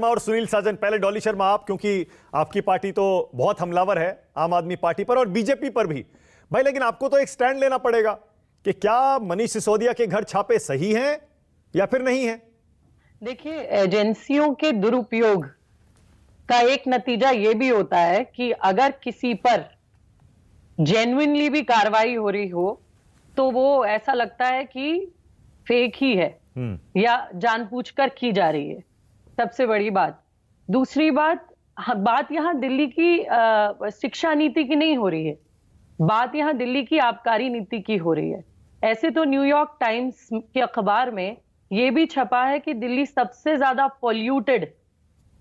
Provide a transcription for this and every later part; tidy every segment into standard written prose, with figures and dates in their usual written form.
और सुनील साजन, पहले डॉली शर्मा आप, क्योंकि आपकी पार्टी तो बहुत हमलावर है आम आदमी पार्टी पर और बीजेपी पर भी भाई, लेकिन आपको तो एक स्टैंड लेना पड़ेगा कि क्या मनीष सिसोदिया के घर छापे सही हैं या फिर नहीं है। देखिए, एजेंसियों के दुरुपयोग का एक नतीजा यह भी होता है कि अगर किसी पर जेन्युइनली भी कार्रवाई हो रही हो तो वो ऐसा लगता है कि फेक ही है या जानबूझकर की जा रही है। सबसे बड़ी बात। दूसरी बात यहां दिल्ली की शिक्षा नीति की नहीं हो रही है, बात यहां दिल्ली की आबकारी नीति की हो रही है। ऐसे तो न्यूयॉर्क टाइम्स के अखबार में यह भी छपा है कि दिल्ली सबसे ज्यादा पॉल्यूटेड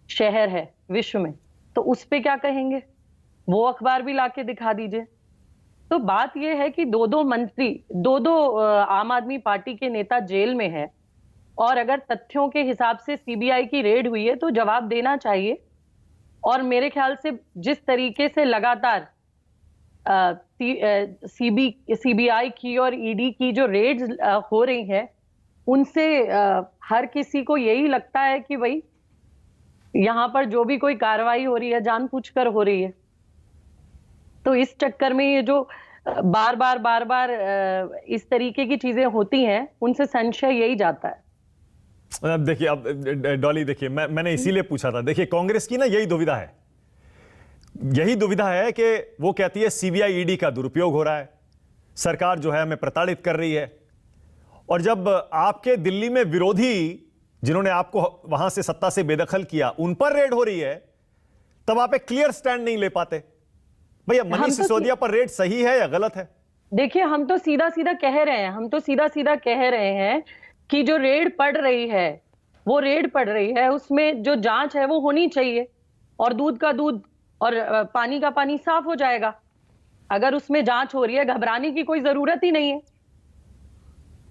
शहर है विश्व में, तो उस पे क्या कहेंगे? वो अखबार भी लाके दिखा दीजिए। तो बात यह है कि दो मंत्री, दो आम आदमी पार्टी के नेता जेल में है और अगर तथ्यों के हिसाब से सीबीआई की रेड हुई है तो जवाब देना चाहिए। और मेरे ख्याल से जिस तरीके से लगातार सीबीआई की और ईडी की जो रेड्स हो रही हैं, उनसे हर किसी को यही लगता है कि भाई यहां पर जो भी कोई कार्रवाई हो रही है जानबूझकर हो रही है। तो इस चक्कर में ये जो बार बार इस तरीके की चीजें होती हैं, उनसे संशय यही जाता है। अब देखिए, अब डॉली देखिए, मैंने इसीलिए पूछा था। देखिए, कांग्रेस की ना यही दुविधा है कि वो कहती है सीबीआई ईडी का दुरुपयोग हो रहा है, सरकार जो है हमें प्रताड़ित कर रही है, और जब आपके दिल्ली में विरोधी जिन्होंने आपको वहां से सत्ता से बेदखल किया उन पर रेड हो रही है, तब आप एक क्लियर स्टैंड नहीं ले पाते। भैया, मनीष सिसोदिया पर रेड सही है या गलत है? देखिए, हम तो सीधा सीधा कह रहे हैं कि जो रेड पड़ रही है वो रेड पड़ रही है, उसमें जो जांच है वो होनी चाहिए और दूध का दूध और पानी का पानी साफ हो जाएगा। अगर उसमें जांच हो रही है, घबराने की कोई जरूरत ही नहीं है।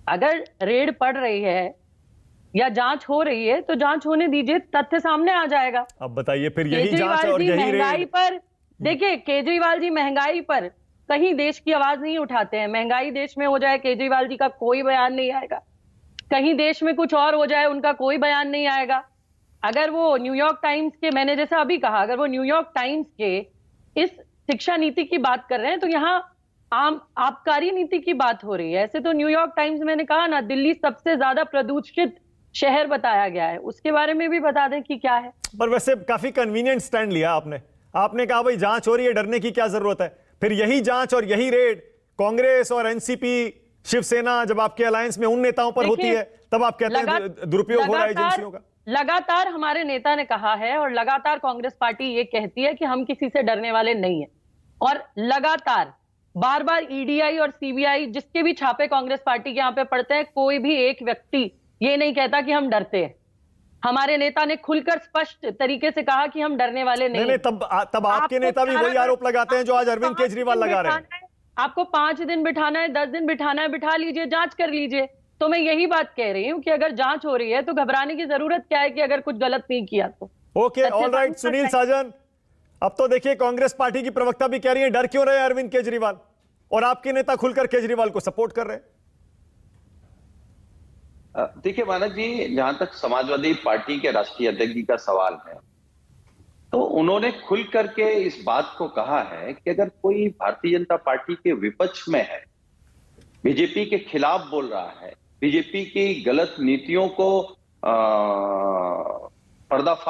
अगर रेड पड़ रही है या जांच हो रही है तो जांच होने दीजिए, तथ्य सामने आ जाएगा। अब बताइए, फिर यही जांच और यही महंगाई पर देखिए, केजरीवाल जी महंगाई पर कहीं देश की आवाज नहीं उठाते हैं। महंगाई देश में हो जाए, केजरीवाल जी का कोई बयान नहीं आएगा। कहीं देश में कुछ और हो जाए, उनका कोई बयान नहीं आएगा। अगर वो न्यूयॉर्क टाइम्स के, मैंने जैसा अभी कहा, अगर वो न्यूयॉर्क टाइम्स के इस शिक्षा नीति की बात कर रहे हैं तो यहाँ आबकारी नीति की बात हो रही है। ऐसे तो न्यूयॉर्क टाइम्स, मैंने कहा ना, दिल्ली सबसे ज्यादा प्रदूषित शहर बताया गया है, उसके बारे में भी बता दें कि क्या है। पर वैसे काफी कन्वीनियंट स्टैंड लिया आपने कहा भाई जांच हो रही है, डरने की क्या जरूरत है। फिर यही जांच और यही रेड कांग्रेस और एनसीपी, शिवसेना, जब आपके अलायंस में उन नेताओं पर होती है, तब आप कहते हैं दुरुपयोग हो रहा है एजेंसियों का। लगातार हमारे नेता ने कहा है और लगातार कांग्रेस पार्टी ये कहती है कि हम किसी से डरने वाले नहीं है, और लगातार बार बार ईडीआई और सीबीआई जिसके भी छापे कांग्रेस पार्टी के यहाँ पे पड़ते हैं, कोई भी एक व्यक्ति ये नहीं कहता कि हम डरते हैं। हमारे नेता ने खुलकर स्पष्ट तरीके से कहा कि हम डरने वाले नहीं। तब आपके नेता भी वही आरोप लगाते हैं जो आज अरविंद केजरीवाल लगा रहे हैं। आपको 5 दिन बिठाना है, 10 दिन बिठाना है, बिठा लीजिए, जांच कर लीजिए। तो मैं यही बात कह रही हूं कि अगर जांच हो रही है तो घबराने की जरूरत क्या है कि अगर कुछ गलत नहीं किया तो। Okay, alright. सुनील साजन, अब तो देखिए कांग्रेस पार्टी की प्रवक्ता भी कह रही है डर क्यों रहे अरविंद केजरीवाल, और आपके नेता खुलकर केजरीवाल को सपोर्ट कर रहे हैं। देखिए मानक जी, जहां तक समाजवादी पार्टी के राष्ट्रीय अध्यक्ष जी का सवाल है, तो उन्होंने खुल करके इस बात को कहा है कि अगर कोई भारतीय जनता पार्टी के विपक्ष में है, बीजेपी के खिलाफ बोल रहा है, बीजेपी की गलत नीतियों को पर्दाफाश